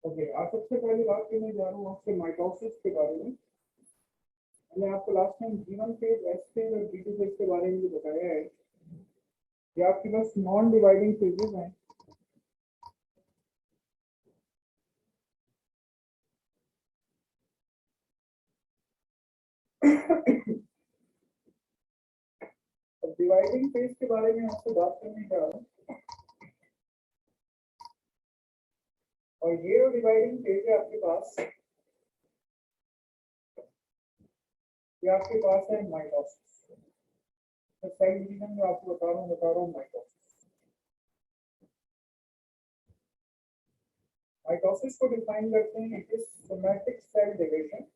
Okay, आज सबसे पहली बात करने जा रहा हूँ आपसे माइटोसिस के बारे में। मैंने आपको last time G1 phase, S phase और G2 फेज के बारे में भी बताया है कि आपके पास नॉन डिवाइडिंग फेजेस हैं। अब डिवाइडिंग फेज के बारे में आपसे बात करने जा रहा हूँ, और ये जो डिवाइडिंग फेज है आपके पास, ये आपके पास है माइटोसिस। तो सेल डिवीजन में आपको बता रहा हूँ माइटोसिस। माइटोसिस को डिफाइन करते हैं, it is somatic cell division.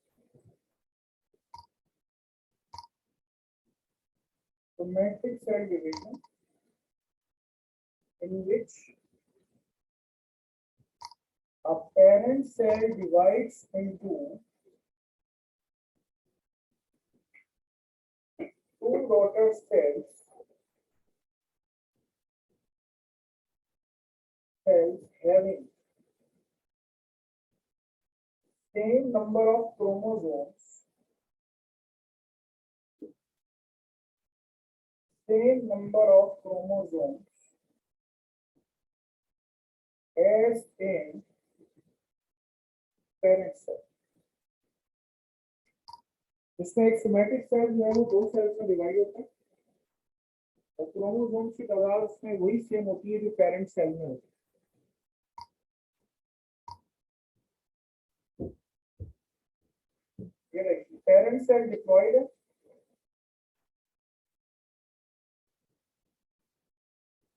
Somatic cell division in which a parent cell divides into two daughter cells having same number of chromosomes, as in parent cell। इसमें एक सोमैटिक सेल जो है वो दो sales में divide होता है, और क्रोमोसोम्स की तादाद उसमें वही सेम होती है जो पेरेंट सेल में होती है। ये देखिए, पेरेंट सेल डिप्लॉयड है,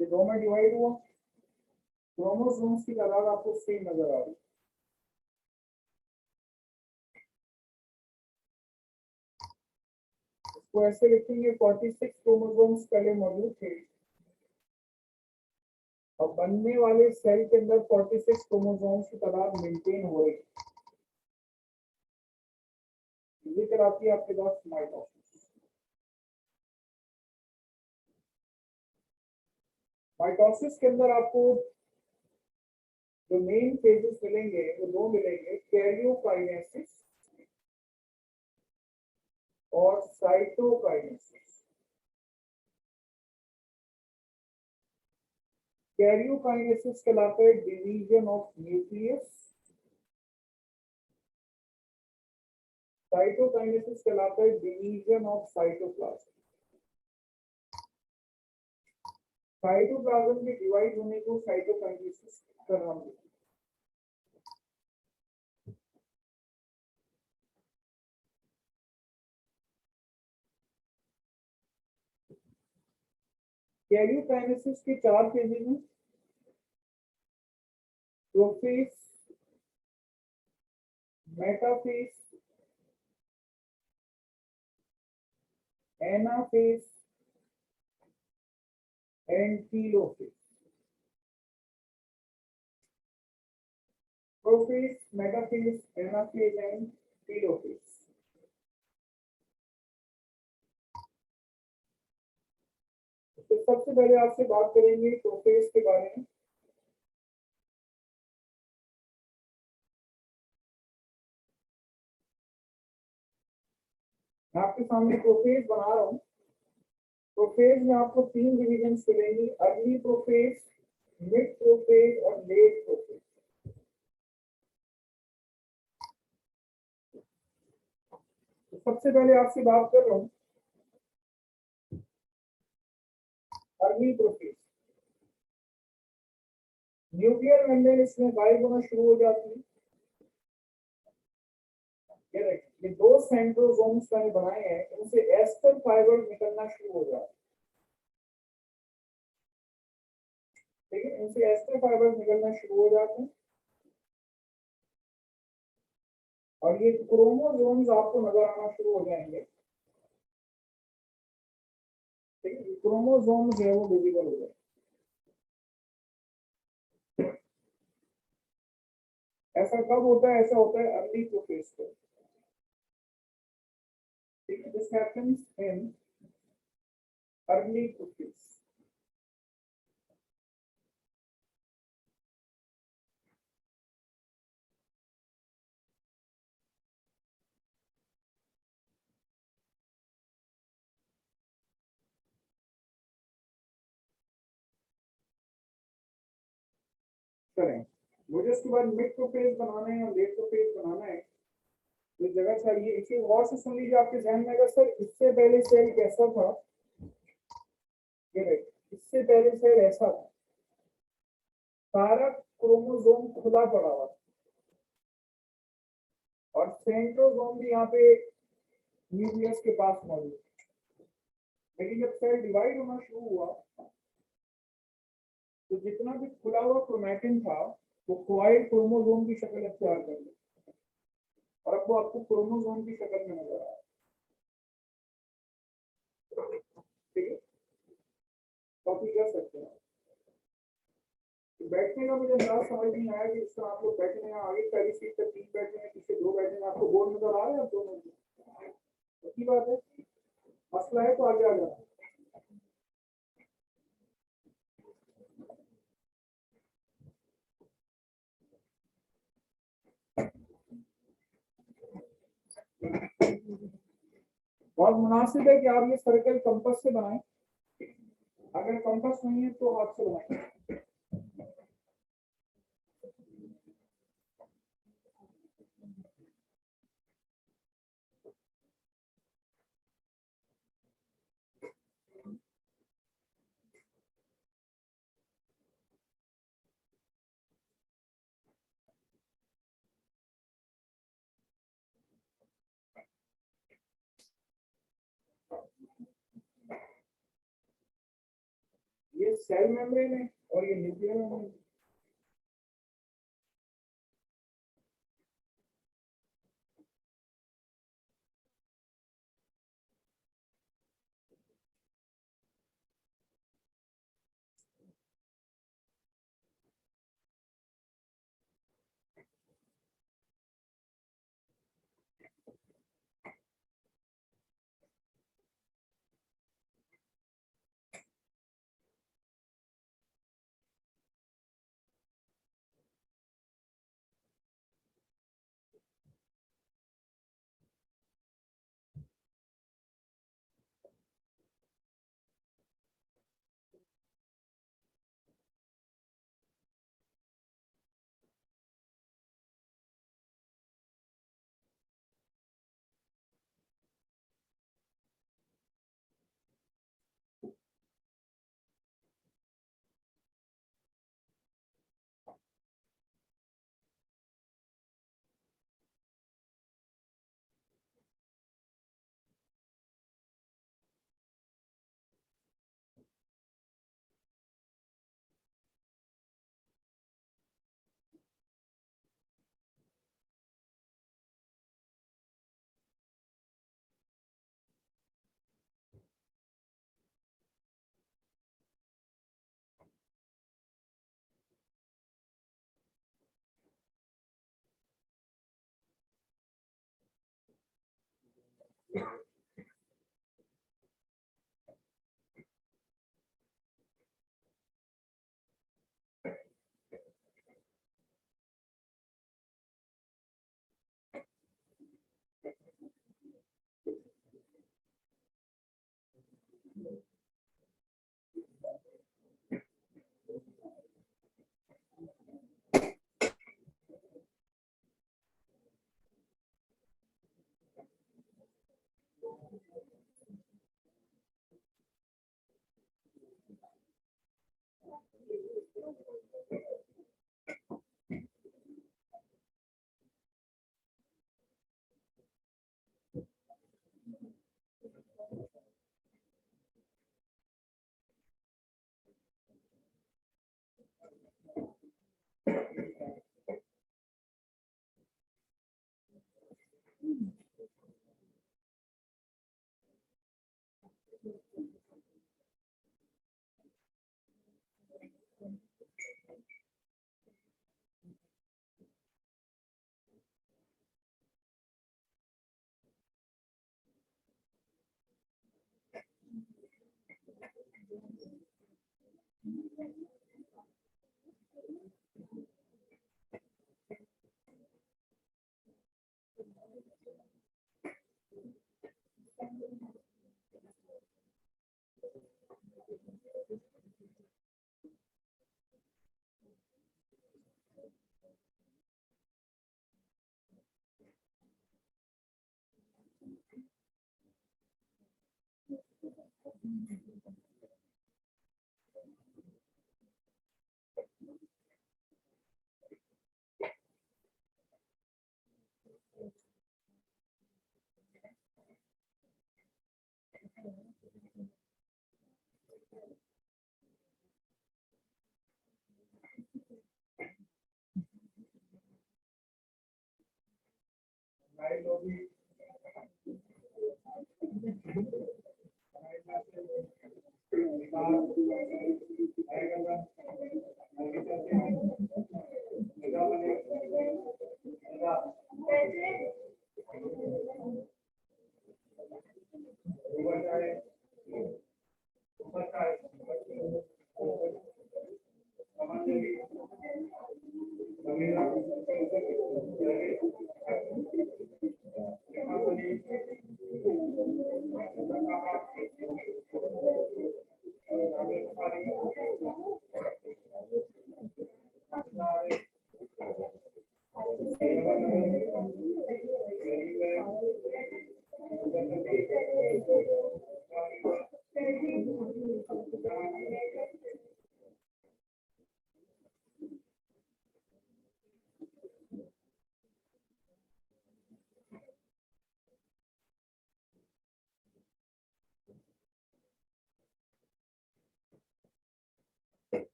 ये दो में डिवाइड हुआ, क्रोमोसोम्स की तादाद आपको सेम नजर आ रही है। इसको ऐसे लिखेंगे, 46 क्रोमोसोम्स पहले मौजूद थे, और बनने वाले सेल के अंदर 46 क्रोमोसोम्स की तादाद मेंटेन हो रही है। ये कराती है आपके पास माइटोसिस। माइटोसिस के अंदर आपको जो मेन फेजेस मिलेंगे वो दो मिलेंगे, कैरियोकाइनेसिस और साइटोकाइनेसिस। कैरियोकाइनेसिस कहलाता है डिवीजन ऑफ न्यूक्लियस, साइटोकाइनेसिस कहलाता है डिवीजन ऑफ साइटोप्लाज्म। साइटोप्लाज्म के डिवाइड होने को साइटोकाइनेसिस का नाम देते हैं। कैरियोकाइनेसिस के चार फेजेस हैं, prophase, metaphase, anaphase and telophase. Prophase, metaphase, anaphase and telophase. तो सबसे पहले आपसे बात करेंगे प्रोफेज के बारे में। मैं आपके सामने प्रोफेज बना रहा हूँ। प्रोफेज में आपको तीन डिविजन मिलेंगी, अर्ली प्रोफेज, मिड प्रोफेज और लेट प्रोफेज। तो सबसे पहले आपसे बात कर रहा हूँ अर्ली प्रोफेज। न्यूक्लियर मेम्ब्रेन इसमें गायब होना शुरू हो जाती है। ये दो सेंट्रोसोम्स मैंने बनाए हैं, इनसे एस्टर फाइबर निकलना शुरू हो जाता है। ठीक है, इनसे एस्टर फाइबर निकलना शुरू हो जाते हैं, और ये क्रोमोसोम्स आपको नजर आना शुरू हो जाएंगे। ठीक है, क्रोमोसोम्स जो है वो विजिबल हो जाएंगे। ऐसा कब होता है? ऐसा होता है अर्ली प्रोफेज पे। ठीक है, this happens in early prophase. करें। मुझे उसके बाद मिड प्रोफेज बनाना है और लेट प्रोफेज बनाना है, तो जगह चाहिए। इसे गौर से सुन लीजिए, आपके ध्यान में अगर सर इससे पहले सेल कैसा था, ये देखिए इससे पहले सेल ऐसा था, सारा क्रोमोसोम खुला पड़ा हुआ और सेंट्रोसोम भी यहाँ पे न्यूक्लियस के पास मौजूद। लेकिन जब सेल डिवाइड होना शुरू हुआ तो जितना भी खुला हुआ क्रोमैटिन था वो क्वाइड क्रोमोसोम की शक्ल अख्तियार कर ली और अब वो आपको क्रोमोसोम की शक्ल में नजर आ रहा है। ठीक है, कॉपी कर सकते हैं। तो बैठने का मुझे अंदाज समझ नहीं आया कि इस तरह आप लोग बैठे हैं, आगे पहली सीट पर 3 बैठे हैं, पीछे 2 बैठे हैं, आपको बोर्ड नजर आ रहा है? आप दोनों अच्छी बात है, मसला है तो आगे आ जाना। बहुत मुनासिब है कि आप ये सर्कल कंपास से बनाएं, अगर कंपास नहीं है तो हाथ से बनाएं। ये सेल मेम्ब्रेन है और ये न्यूक्लियर मेम्ब्रेन।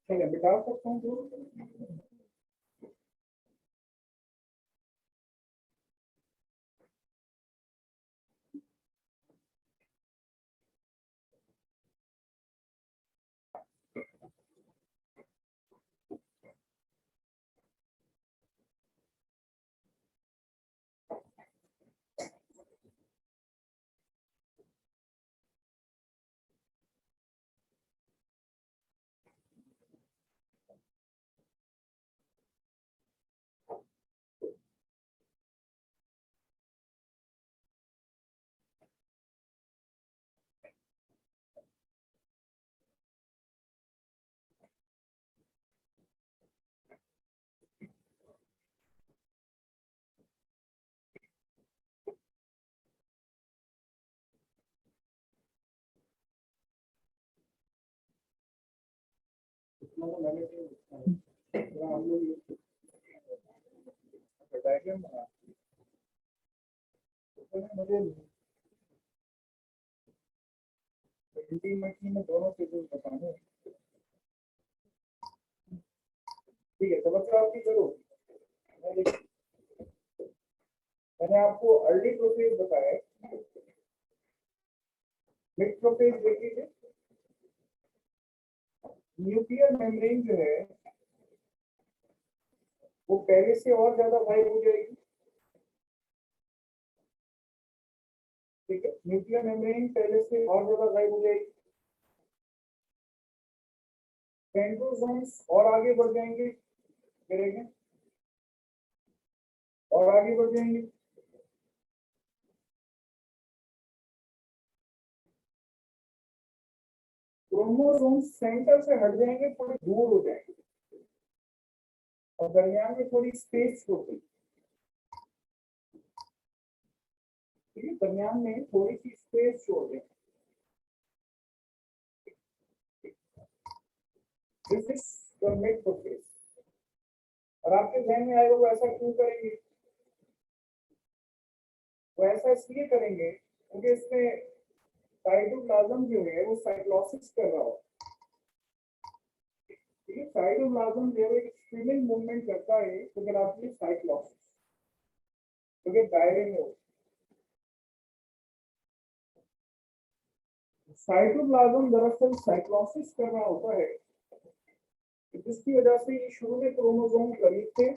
चलिए बिठा सकता हूँ तो डायग्राम बना मुझे इंटीमेटली में दोनों चीजें बताने ठीक है। समस्या आपकी करो। मैंने आपको अर्ली प्रोफेज बताया, मिड प्रोफेज देखिए। न्यूक्लियर मेम्ब्रेन जो है वो पहले से और ज्यादा वाइड हो जाएगी। ठीक है, न्यूक्लियर मेम्ब्रेन पहले से और ज्यादा वाइड हो जाएगी। सेंट्रोसोम्स और आगे बढ़ जाएंगे, करेंगे और आगे बढ़ जाएंगे। क्रोमोसोम्स सेंटर से हट जाएंगे, थोड़े दूर हो जाएंगे और दरमियान में थोड़ी स्पेस छोड़ेगी। दरमियान में थोड़ी सी स्पेस छोड़ दें। This is the mid prophase. और आपके ध्यान में आएगा वो ऐसा क्यों करेंगे? वो ऐसा इसलिए करेंगे क्योंकि इसमें साइटोप्लाज्म जो है वो साइक्लोसिस कर रहा हो। ठीक है, साइटोप्लाज्म जो है एक स्पिनिंग मूवमेंट करता है तो अगर आपने साइक्लोसिस तो दायरे में हो। साइटोप्लाज्म दरअसल साइक्लोसिस कर रहा होता है, जिसकी वजह से ये शुरू में क्रोमोसोम करीब थे,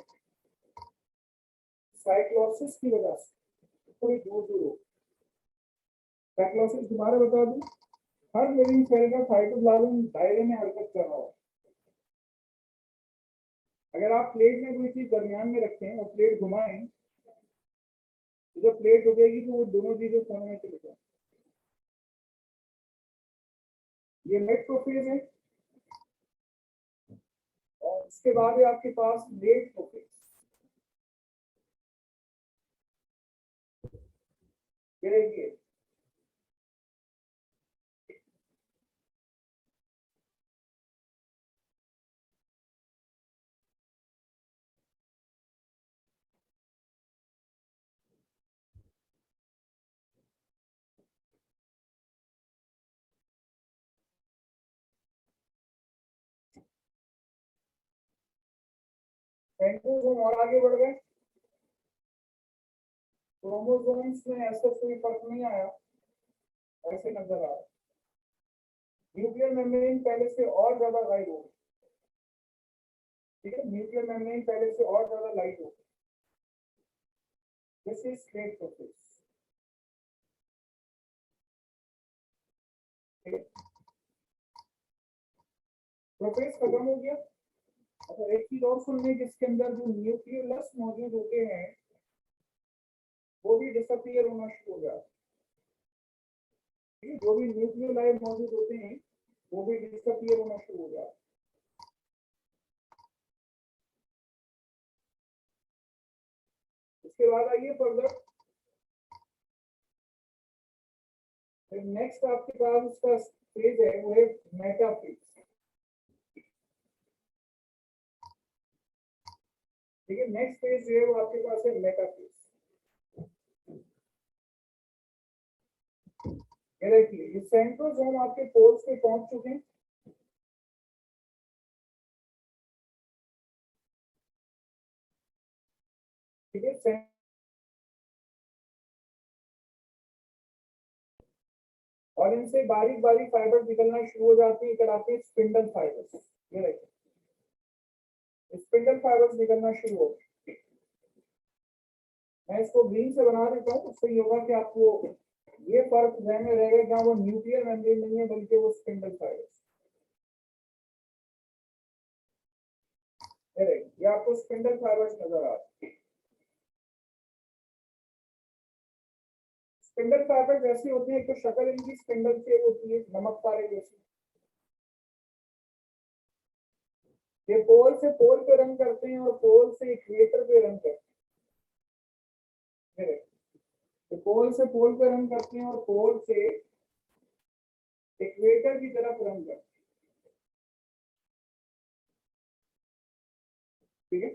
साइक्लोसिस की वजह से थोड़ी दूर दूर हो। साइक्लोसिस दोबारा बता दूं, हर लिविंग सेल का साइटोप्लाज्म दायरे में हरकत कर रहा हो। अगर आप प्लेट में कोई चीज दरमियान में रखें और प्लेट घुमाएं, तो जब प्लेट डूबेगी तो वो दोनों चीजें कोने में चले जाएंगी। ये मेट्रोफेज है, और उसके बाद है आपके पास लेट प्रोफेज। ये देखिए, सेंट्रोसोम और आगे बढ़ गए। क्रोमोसोम्स में ऐसा कोई फर्क नहीं आया, ऐसे नजर आ रहा। न्यूक्लियर मेम्ब्रेन पहले से और ज्यादा लाइट हो गई, ठीक है, न्यूक्लियर मेम्ब्रेन पहले से और ज्यादा लाइट हो गई। This is late prophase. Prophase खत्म हो गया। अच्छा, एक चीज और सुन लें, जिसके अंदर जो न्यूक्लियस मौजूद होते हैं वो भी डिसअपीयर होना शुरू हो जाता है। जो भी न्यूक्लियोलाइड मौजूद होते हैं वो भी डिसअपीयर होना शुरू हो जाता है। उसके बाद आइए फर्दर, नेक्स्ट आपके पास उसका फेज है, वो है मेटाफेज। ठीक है, नेक्स्ट फेज जो है वो आपके पास है मेटाफेज। ये देखिए, ये सेंट्रोसोम आपके पोल्स पे पहुंच चुके हैं। ठीक है, और इनसे बारीक बारीक फाइबर निकलना शुरू हो जाती है, कराते हैं स्पिंडल फाइबर्स। ये देखिए, स्पिंडल फाइबर्स निकलना शुरू हो गए। मैं इसको ग्रीन से बना देता हूँ, उससे ये होगा कि आपको ये फर्क ध्यान में रहेगा, जहाँ वो न्यूक्लियर मेम्ब्रेन नहीं है बल्कि वो स्पिंडल फाइबर्स। ये आपको स्पिंडल फाइबर्स नजर आ रहे हैं। स्पिंडल फाइबर जैसी होती है, एक तो शक्ल इनकी स्पिंडल से होती है, नमक तारे जैसी। ये पोल से पोल पे रन करते हैं और पोल से इक्वेटर पे रन करते हैं। तो पोल से पोल पे रन करते हैं और पोल से इक्वेटर की तरफ रन करते हैं। ठीक है,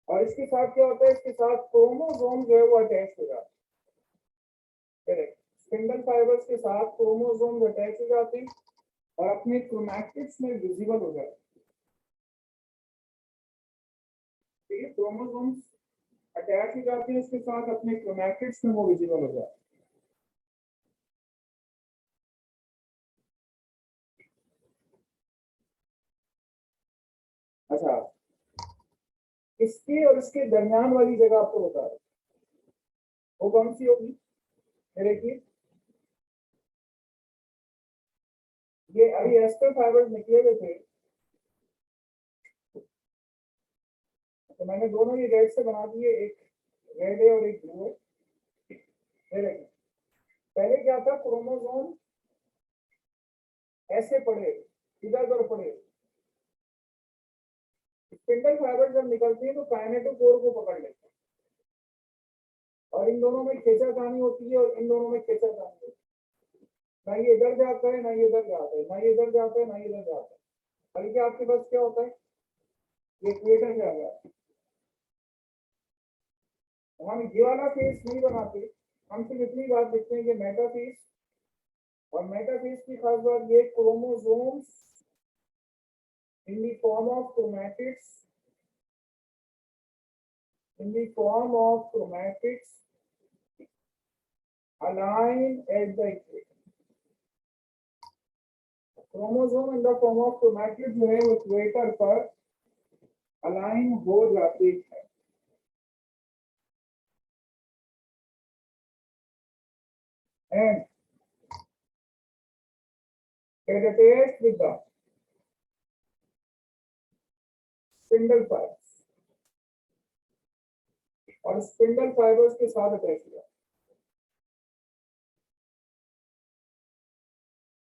और इसके साथ क्या होता है, इसके साथ क्रोमोसोम जो है वो अटैच हो जाते हैं। स्पिंडल फाइबर्स के साथ क्रोमोसोम अटैच हो जाते हैं और अपने क्रोमैटिड्स में विजिबल हो जाते हैं। ठीक है, क्रोमोसोम्स अटैच हो जाते हैं, इसके साथ अपने क्रोमैटिड्स में वो विजिबल हो जाते हैं। अच्छा, इसके और इसके दरमियान वाली जगह आपको बता रहा हूं, वो कौन सी होगी। देखिए, ये अभी एस्टर फाइबर्स निकले हुए थे, तो मैंने दोनों ही रेड से बना दिए, एक रेड है और एक ब्लू है। देखिए, पहले क्या था, क्रोमोसोम ऐसे पड़े, इधर उधर पड़े। स्पिंडल फाइबर जब निकलती है तो काइनेटोकोर को पकड़ लेते हैं, और इन दोनों में खींचातानी होती है और इन दोनों में खींचातानी होती है। ना ये इधर जाता है, ना ये इधर जाता है, ना ये इधर जाता है, ना ये इधर जाता है, बल्कि आपके पास क्या होता है, ये इक्वेटर पे आ गया। हम ये वाला फेस नहीं बनाते, हम सिर्फ इतनी बात लिखते हैं कि मेटाफेज। और मेटाफेज की खास बात ये, chromosomes in the form of chromatids align at the equator. Chromosome in the form of chromatid जो है वो इक्वेटर पर अलाइन हो जाते हैं। and it attached with the spindle fibers और स्पिंडल फाइबर्स के साथ अटैच हुआ.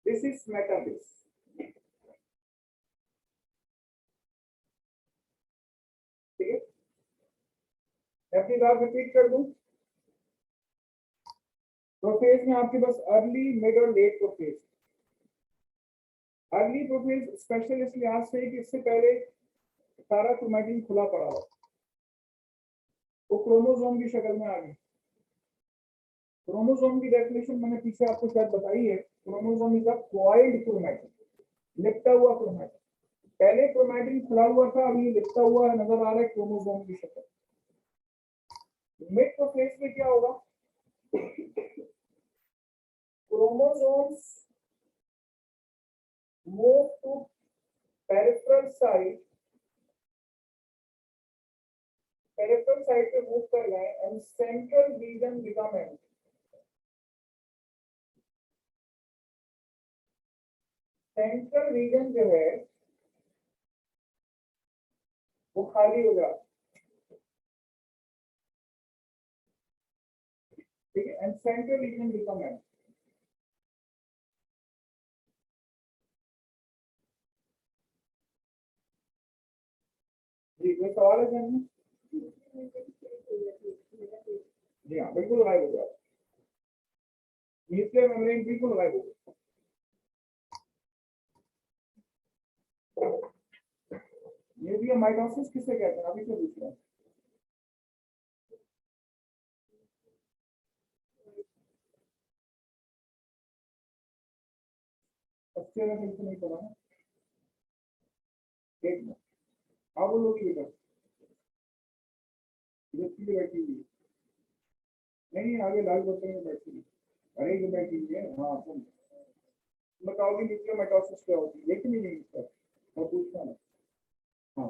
This is metaphase. ठीक है, अपनी बात रिपीट कर दूं. प्रोफेज में आपके पास अर्ली, मिड और late prophase. Early prophase special इसलिए आज से कि इससे पहले सारा क्रोमैटिन खुला पड़ा हो, वो क्रोमोसोम की शक्ल में आ गई. क्रोमोसोम की डेफिनेशन मैंने पीछे आपको शायद बताई है. Chromosome is a coiled chromatin, लिपटा हुआ क्रोमैटिन. पहले क्रोमैटिन खुला हुआ था, अभी लिपटा हुआ नजर आ रहा है क्रोमोसोम की शक्ल. मिड प्रोफेज में क्या होगा? Chromosomes move to peripheral side, peripheral side पे मूव कर गए and central region become empty. Central region जो है वो खाली हो जाता. ठीक है, and central region become empty. जी कोई सवाल है जन में? जी हाँ, बिल्कुल गायब हो जाता. न्यूक्लियर मेम्ब्रेन बिल्कुल गायब हो जाता. न्यूक्लियर माइटोसिस किसे कहते हैं? अभी तो पूछ रहे हैं. सबसे ज्यादा बिल्कुल नहीं पता ना. एक मिनट, आप बोलोगी बेटा बैठी हुई. नहीं आगे लाल बर्तन में बैठी हुई. अरे जो बैठी हुई है, हाँ तुम बताओगी न्यूक्लियर माइटोसिस क्या होती है? लेकिन नहीं सर, मैं पूछता हूँ. हाँ,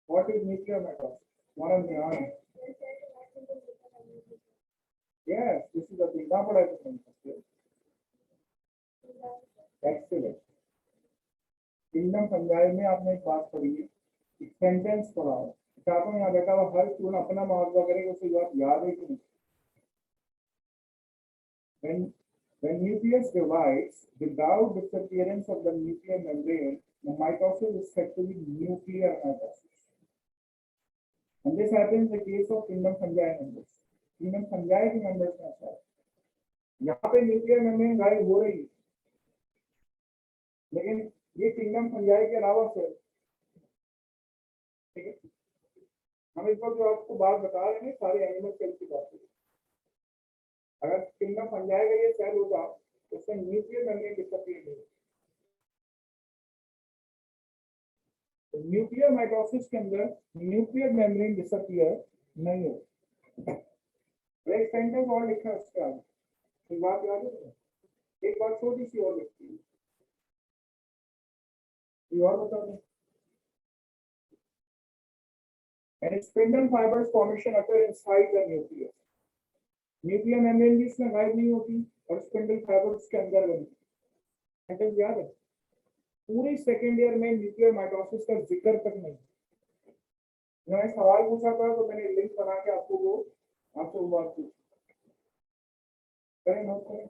व्हाट इज न्यूक्लियर माइटोसिस? हमारा ध्यान. Yes, this is the thing. कहाँ पढ़ा है तुमने? एक्सीलेंट. किंगडम पंजाब में आपने एक बात पढ़ी है, एक सेंटेंस पढ़ा है. चाहता हूँ यहाँ बैठा हुआ हर स्टूडेंट अपना मुआवजा करेगा, उसे बात याद है कि नहीं? When nucleus divides without disappearance of the nuclear membrane, the mitosis is said to be nuclear mitosis. And this happens in the case of kingdom fungi members. Kingdom fungi के members में ऐसा है. यहाँ पे न्यूक्लियर मेम्ब्रेन गायब हो रही है, लेकिन ये किंगडम फंजाई के अलावा से. ठीक है, हम इस वक्त जो आपको बात बता रहे हैं सारे एनिमल सेल की बात है. अगर किंगडम फंजाई का ये सेल होगा तो उसमें न्यूक्लियर मेम्ब्रेन डिसअपीयर होगा. न्यूक्लियर माइटोसिस के अंदर न्यूक्लियर मेम्ब्रेन डिसअपीयर नहीं होगा. एक सेंटेंस और लिखा है उसके आगे. एक बात याद है, एक बात छोटी सी और लिखती है. और बता दें. And spindle fibers formation occur inside the nucleus. Nuclear membrane भी इसमें गायब नहीं होती और स्पिंडल फाइबर्स के अंदर बनती. सेंटेंस याद है? पूरे सेकेंड ईयर में न्यूक्लियर माइटोसिस का जिक्र तक नहीं. मैंने सवाल पूछा था तो मैंने लिंक बना के आपको वो बात पूछी. करें नोट करें.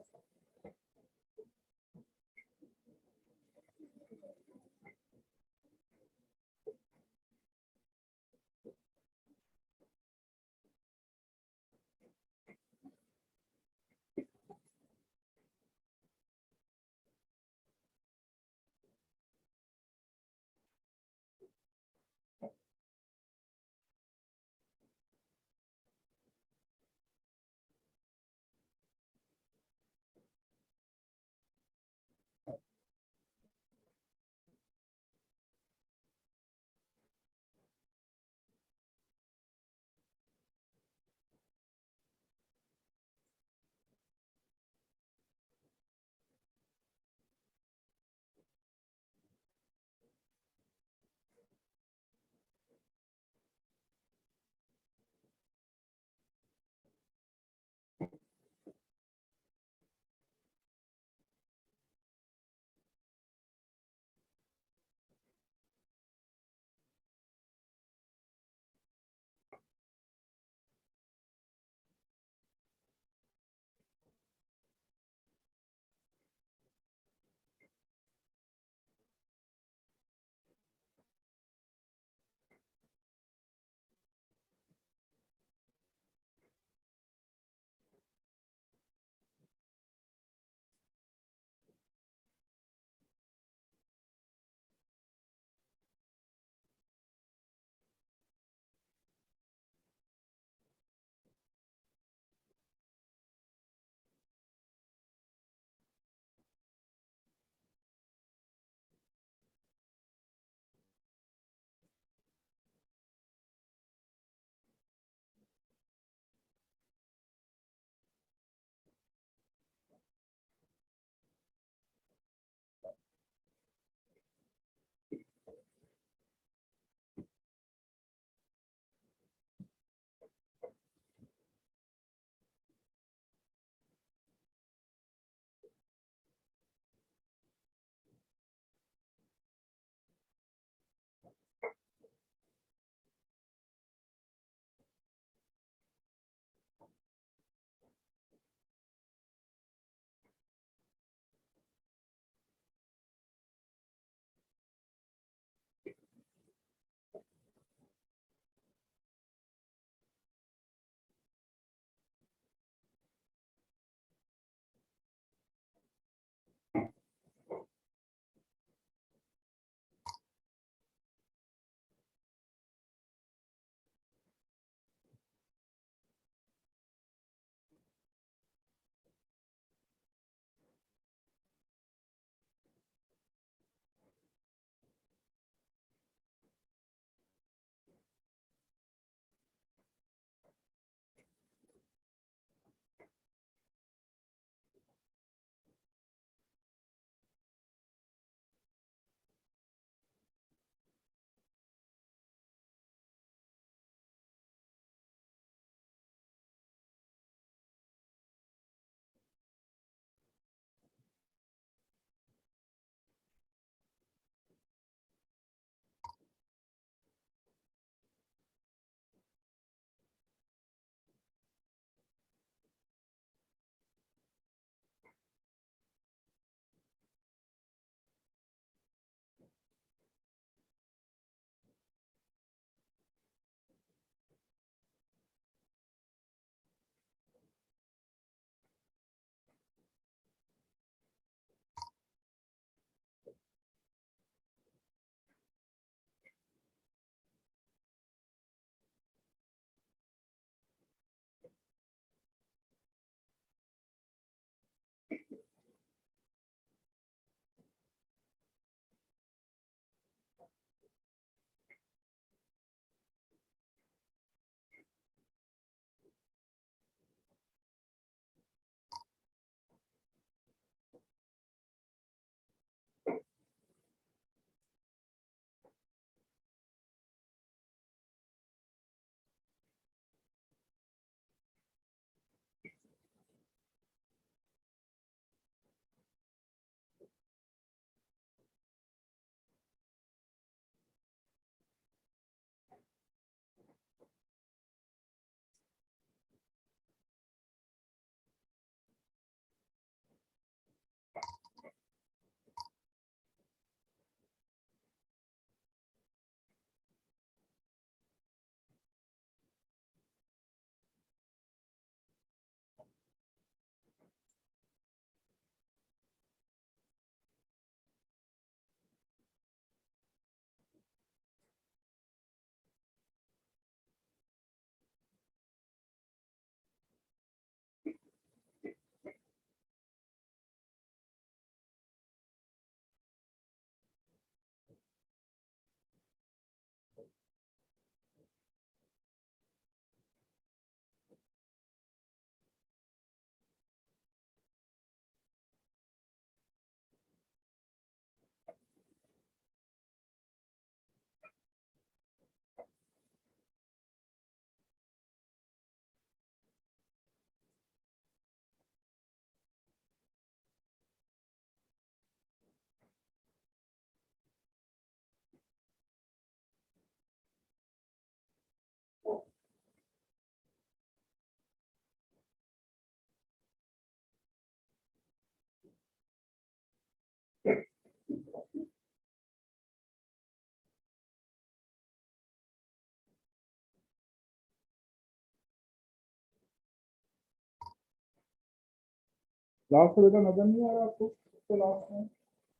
लास्ट में बेटा नजर नहीं आ रहा आपको, तो लास्ट में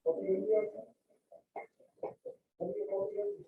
कॉपी ले लिया आपने? अभी ये कॉपी ले ली?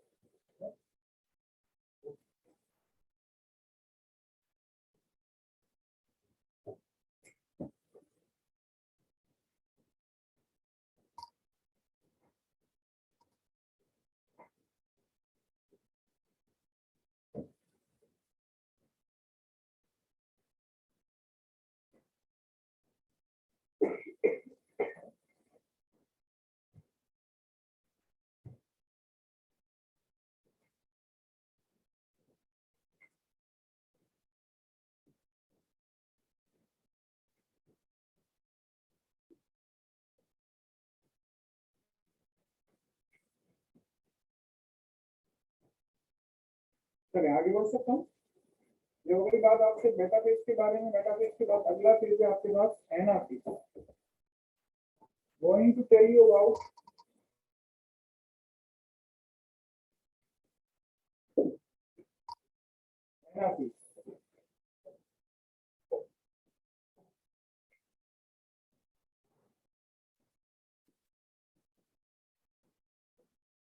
चलिए आगे बढ़ सकता हूँ। ये हो गई बात आपसे डेटाबेस के बारे में। डेटाबेस के बाद अगला पेज है आपके पास NRP. Going to tell you about NRP.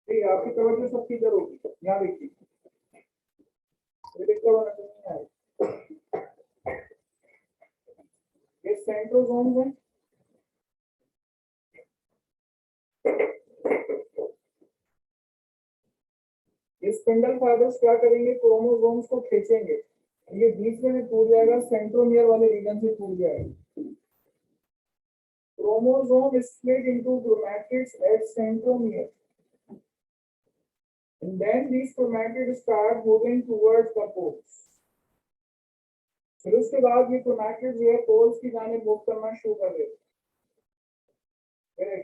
ठीक है, आपकी तवज्जो सबकी इधर होगी, यहाँ देखिए। ये देखते हुए नजर नहीं आए, ये सेंट्रोसोम्स हैं। ये स्पिंडल फाइबर्स क्या करेंगे, क्रोमोसोम्स को खींचेंगे, ये बीच में टूट जाएगा, सेंट्रोमियर वाले रीजन से टूट जाएगा। Chromosome is split into chromatids at centromere, and then these chromatids start moving towards the poles. फिर उसके बाद ये क्रोमैटिड जो है पोल्स की जानिब मूव करना शुरू कर देते हैं।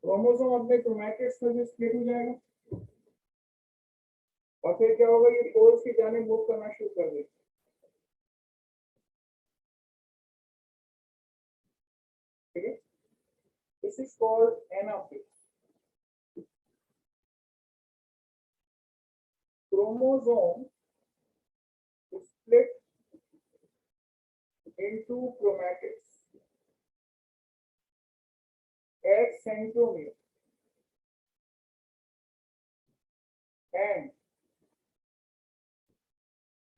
क्रोमोसोम अपने क्रोमैटिड्स में स्प्लिट हो जाएगा और फिर क्या होगा, ये पोल्स की जानिब मूव करना शुरू कर देते हैं। ठीक है, this is called anaphase. Chromosome split into chromatids at centromere, and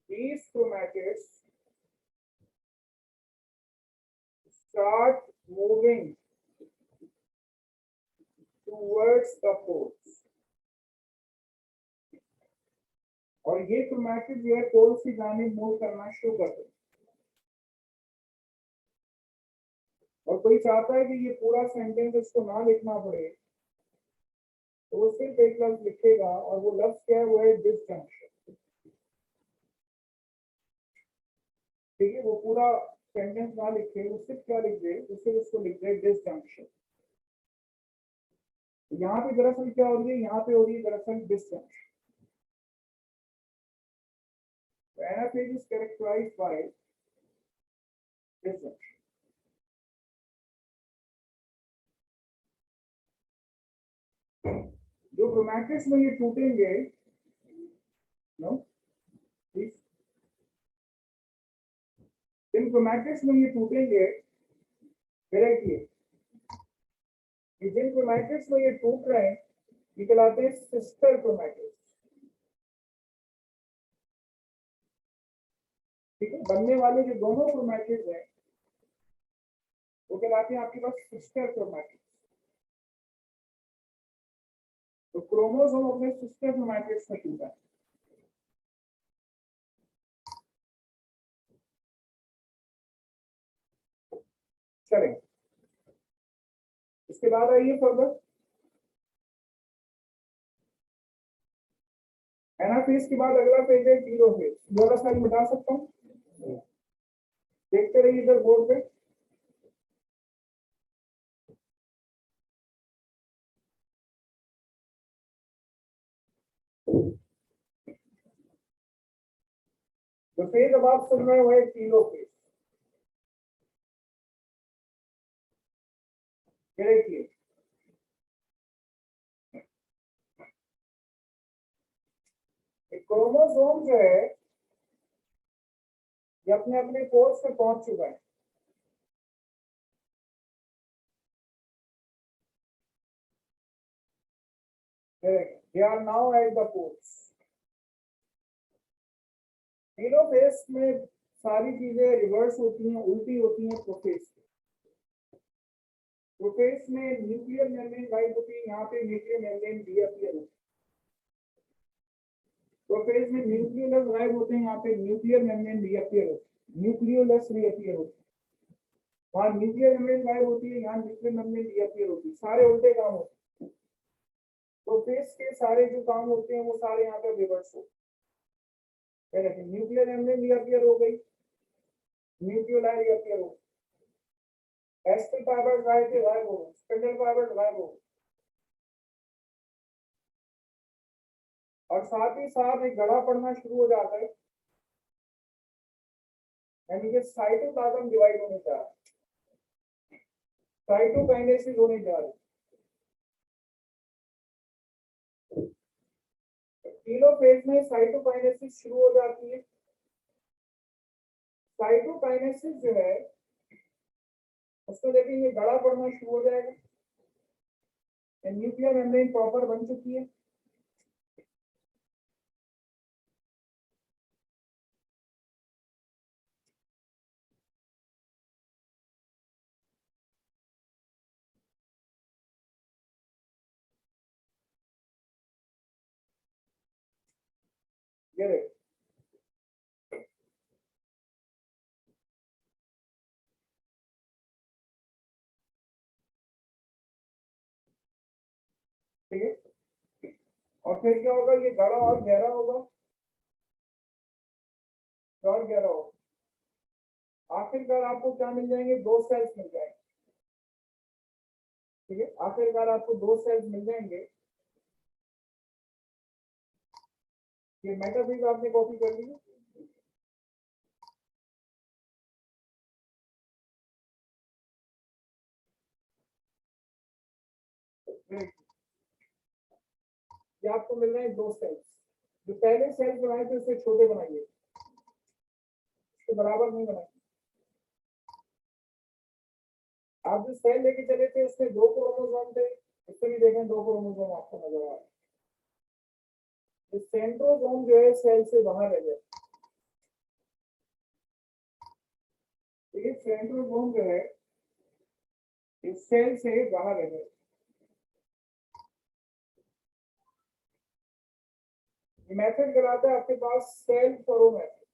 these chromatids start moving towards the poles, और ये क्रोमैटिड जो है पोल्स की जानिब मूव करना शुरू करते हैं। और कोई चाहता है कि ये पूरा सेंटेंस इसको ना लिखना पड़े, तो वो सिर्फ एक लफ्ज लिखेगा, और वो लफ्ज क्या है, वो है डिसजंक्शन। ठीक है, वो पूरा सेंटेंस ना लिखे, वो सिर्फ क्या लिख दे, सिर्फ उसको लिख दे डिसजंक्शन। यहाँ पे दरअसल क्या हो रही है, यहाँ पे हो रही है दरअसल disjunction. Anaphase is characterised by disjunction. जो क्रोमैटिड्स में ये टूटेंगे, नो प्लीज, जिन क्रोमैटिड्स में ये टूटेंगे, देखिए जिन क्रोमैटिड्स में ये टूट रहे हैं, ये कहलाते हैं सिस्टर क्रोमैटिड्स। ठीक है, बनने वाले जो दोनों क्रोमैटिड्स हैं वो कहलाते हैं आपके पास सिस्टर क्रोमैटिड्स। तो क्रोमोसोम अपने सिस्टर क्रोमैटिड्स में टूटा है। चलें, इसके बाद आइए फर्दर। एनाफेज के बाद अगला पेज है टीलोफेज। ये वाला साइड मिटा सकता हूँ, देखते रहिए इधर बोर्ड पे। तो फेज अब आप सुन रहे हो टीलोफेज। ये देखिए क्रोमोसोम जो है ये अपने अपने पोल्स पे पहुंच चुका है। They are now at the poles. Telophase में सारी चीजें रिवर्स होती हैं, उल्टी होती हैं प्रोफेज। प्रोफेज में न्यूक्लियर मेम्ब्रेन गायब होती है, यहाँ पे न्यूक्लियर मेम्ब्रेन रीअपीयर होती है। प्रोफेज में न्यूक्लियोलस गायब होते हैं, यहाँ पे न्यूक्लियर मेम्ब्रेन रीअपीयर होती है, न्यूक्लियोलस रीअपीयर होती है। वहाँ न्यूक्लियर मेम्ब्रेन गायब होती है, यहाँ न्यूक्लियर मेम्ब्रेन रीअपीयर होती है। सारे उल्टे काम होते हैं। प्रोफेज के सारे जो काम होते हैं वो सारे यहाँ पे रिवर्स होते हैं। न्यूक्लियर मेम्ब्रेन रीअपीयर हो गई, न्यूक्लियोलाई रीअपीयर हो गई, एस्टर फाइबर गायब थे, गायब हो गए, स्पिंडल फाइबर गायब हो गए। और साथ ही साथ एक गड़ा पड़ना शुरू हो जाता है, यानी कि साइटोप्लाज्म डिवाइड होने जा रहा है, साइटोकाइनेसिस होने जा रही है। टेलोफेज में साइटोकाइनेसिस शुरू हो जाती है। साइटोकाइनेसिस जो है उसको देखेंगे गड़ा पड़ना शुरू हो जाएगा। न्यूक्लियर मेम्ब्रेन प्रॉपर बन चुकी है। ये देखो ठीक है, और फिर क्या होगा, ये गड़ा और गहरा होगा, और गहरा होगा। आखिरकार आपको क्या मिल जाएंगे, दो सेल्स मिल जाएंगे। ठीक है, आखिरकार आपको दो सेल्स मिल जाएंगे। ये मेटाफिजिक्स आपने कॉपी कर ली है। ये आपको मिल रहे हैं दो सेल्स। जो पहले सेल्स बनाए थे उससे छोटे बनाइए, उसके बराबर नहीं बनाइए। आप जो सेल लेके चले थे उसमें दो क्रोमोसोम थे, इससे भी देखें दो क्रोमोसोम आपको नजर आ रहे हैं। सेंट्रोसोम जो है सेल से बाहर रह गया। लेकिन सेंट्रोसोम जो है इस सेल से बाहर रह गया। मेथड कराता है आपके पास सेल फरो मेथड।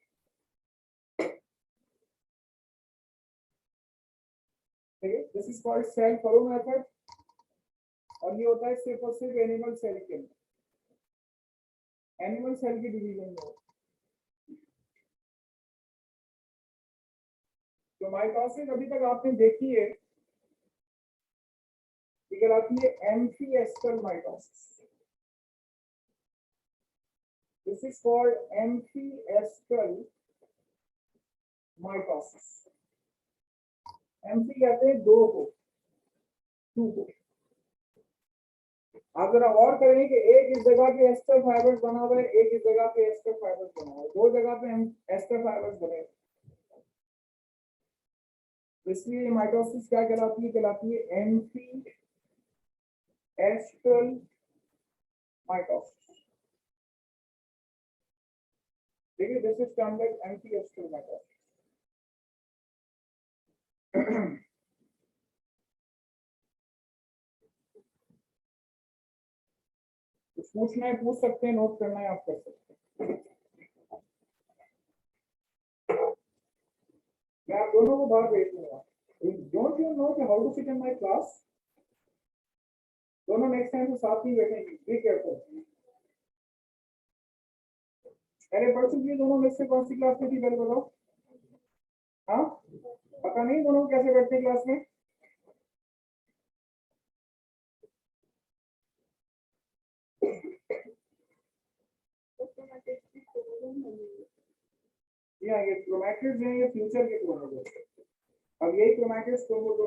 ठीक है, this is called cell furrow method. और ये होता है सिर्फ और सिर्फ एनिमल सेल के अंदर, एनिमल सेल की डिवीजन में। तो माइटोसिस अभी तक आपने देखी है, कहलाती है amphiastral mitosis. This is called amphiastral mitosis. Amphi कहते हैं दो को, टू को। आप जरा और करें कि एक इस जगह पे एस्टर फाइबर्स बना हुआ है, एक इस जगह पे एस्टर फाइबर्स बना हुआ है, दो जगह पे एस्टर फाइबर्स बने। इसलिए माइटोसिस क्या कहलाती है एम्फी एस्टल माइटोसिस। देखिए this is termed as amphiastral mitosis. कुछ पूछना है पूछ सकते हैं, नोट करना है आप कर सकते हैं। मैं आप दोनों को बाहर भेज दूंगा। Don't you know how to sit in my class? दोनों नेक्स्ट टाइम तो साथ ही बैठेंगे, बी केयरफुल। अरे पढ़ चुकी है दोनों में से कौन सी क्लास में थी पहले बताओ। हाँ पता नहीं दोनों कैसे बैठते क्लास में। ये क्रोमैटिड्स हैं, ये फ्यूचर के क्रोमोसोम। अब यही क्रोमैटिड्स क्रोमोसोम